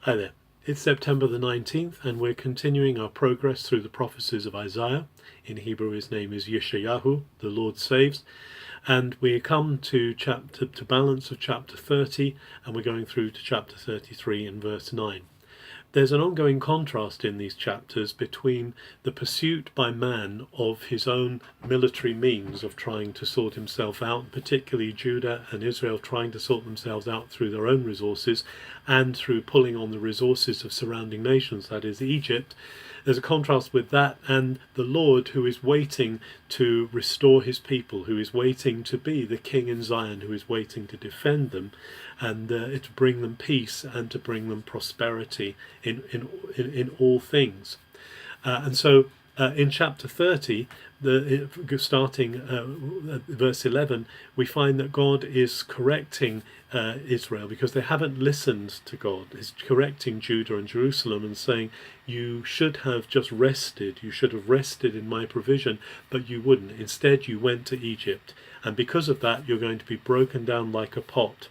Hi there. It's September the 19th, and we're continuing our progress through the prophecies of Isaiah. In Hebrew, his name is Yeshayahu, the Lord saves. And we come to balance of chapter 30, and we're going through to chapter 33 in verse 9. There's an ongoing contrast in these chapters between the pursuit by man of his own military means of trying to sort himself out, particularly Judah and Israel trying to sort themselves out through their own resources and through pulling on the resources of surrounding nations, that is Egypt. There's a contrast with that and the Lord, who is waiting to restore his people, who is waiting to be the king in Zion, who is waiting to defend them and to bring them peace and to bring them prosperity in all things. And so in chapter 30, starting at verse 11, we find that God is correcting Israel because they haven't listened to God. He's correcting Judah and Jerusalem and saying, you should have just rested. You should have rested in my provision, but you wouldn't. Instead, you went to Egypt. And because of that, you're going to be broken down like a pot.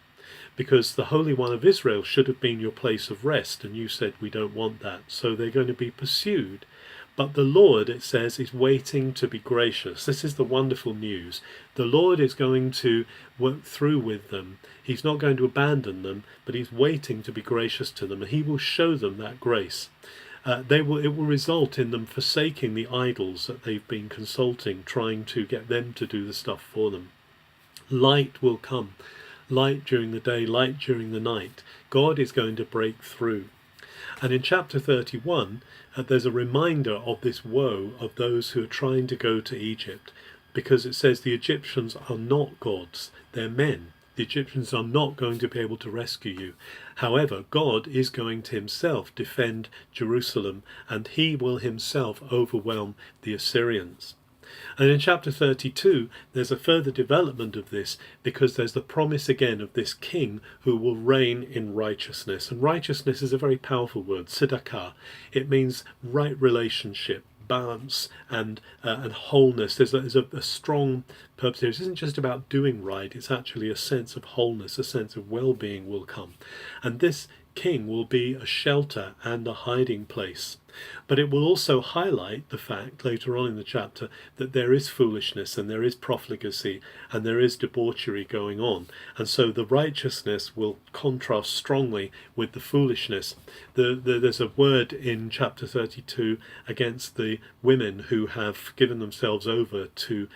Because the Holy One of Israel should have been your place of rest, and you said we don't want that. So they're going to be pursued. But the Lord, it says, is waiting to be gracious. This is the wonderful news. The Lord is going to work through with them. He's not going to abandon them, but he's waiting to be gracious to them, and he will show them that grace. It will result in them forsaking the idols that they've been consulting, trying to get them to do the stuff for them. Light will come. Light during the day, light during the night. God is going to break through. And in chapter 31, there's a reminder of this woe of those who are trying to go to Egypt, because it says the Egyptians are not gods, they're men. The Egyptians are not going to be able to rescue you. However, God is going to himself defend Jerusalem, and he will himself overwhelm the Assyrians. And in chapter 32, there's a further development of this, because there's the promise again of this king who will reign in righteousness. And righteousness is a very powerful word, tzedakah. It means right relationship, balance and wholeness. There's a strong purpose here. It isn't just about doing right, it's actually a sense of wholeness, a sense of well-being will come. And this king will be a shelter and a hiding place. But it will also highlight the fact later on in the chapter that there is foolishness and there is profligacy and there is debauchery going on. And so the righteousness will contrast strongly with the foolishness. There's a word in chapter 32 against the women who have given themselves over to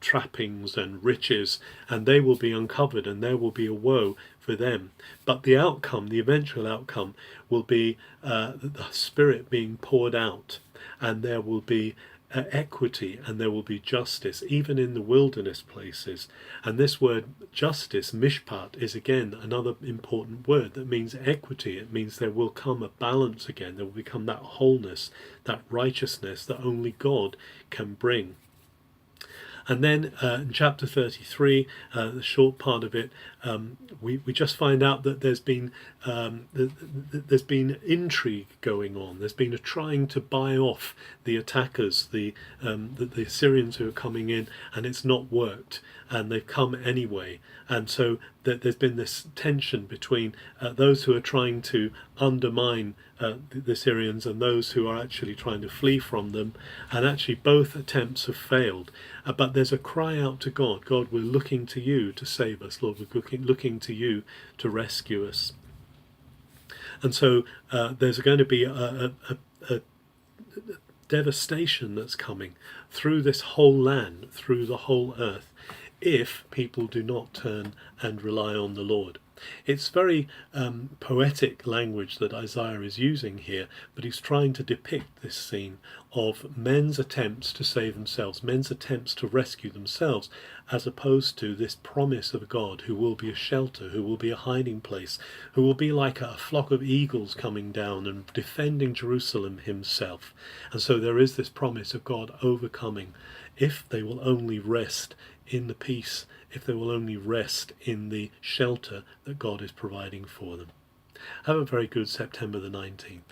trappings and riches, and they will be uncovered and there will be a woe for them. But the outcome, the eventual outcome, will be the Spirit being poured out, and there will be equity and there will be justice, even in the wilderness places. And this word justice, mishpat, is again another important word that means equity. It means there will come a balance again. There will become that wholeness, that righteousness that only God can bring. And then in chapter 33, the short part of it, we just find out that there's been intrigue going on. There's been a trying to buy off the attackers, the Assyrians who are coming in, and it's not worked, and they've come anyway. And so there's been this tension between those who are trying to undermine the Assyrians and those who are actually trying to flee from them, and actually both attempts have failed. But there's a cry out to God. God, we're looking to you to save us. Lord, we're looking to you to rescue us. And so there's going to be a devastation that's coming through this whole land, through the whole earth, if people do not turn and rely on the Lord. It's very poetic language that Isaiah is using here, but he's trying to depict this scene of men's attempts to save themselves, men's attempts to rescue themselves, as opposed to this promise of God who will be a shelter, who will be a hiding place, who will be like a flock of eagles coming down and defending Jerusalem himself. And so there is this promise of God overcoming if they will only rest in the peace, if they will only rest in the shelter that God is providing for them. Have a very good September the 19th.